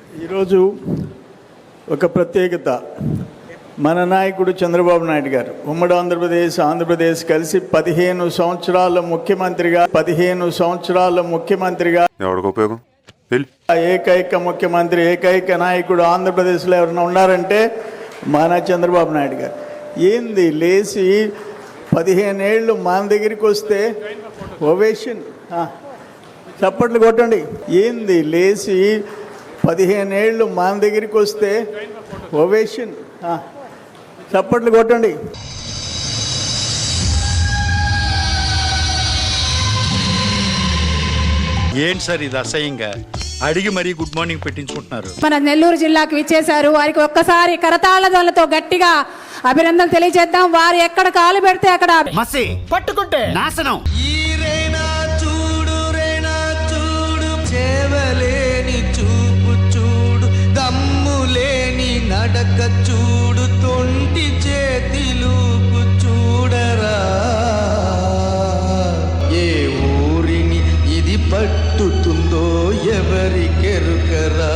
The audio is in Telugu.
ఈరోజు ఒక ప్రత్యేకత. మన నాయకుడు చంద్రబాబు నాయుడు గారు ఉమ్మడి ఆంధ్రప్రదేశ్ కలిసి 15 సంవత్సరాల ముఖ్యమంత్రిగా ఎవరికి ఉపయోగం? ఏకైక ముఖ్యమంత్రి, ఏకైక నాయకుడు ఆంధ్రప్రదేశ్లో ఎవరైనా ఉన్నారంటే మన చంద్రబాబు నాయుడు గారు. ఏంది లేచి 15 ఏళ్ళు మన దగ్గరికి వస్తే ఓవేషన్, చప్పట్లు కొట్టండి. ఏంది లేచి 15 ఏళ్ళు మన దగ్గరికి వస్తే ఓవేషన్, చప్పట్లు కొట్టండి. ఏంటి సార్ ఇది అసహ్యంగా అడిగి మరీ గుడ్ మార్నింగ్ పెట్టించుకుంటున్నారు. మన నెల్లూరు జిల్లాకు విచ్చేశారు. వారికి ఒక్కసారి కరతాళధ్వనులతో గట్టిగా అభినందన తెలియజేద్దాం. వారు ఎక్కడ కాలు పెడితే అక్కడ మసి పట్టుకుంటే నాశనం. చూడు చేవలేని చూపు చూడు, దమ్ములేని నడక చూడు, తొంటి చేతిలూపు చూడరా. ఏ ఊరిని ఇది పట్టుతుందో ఎవరికెరుకరా.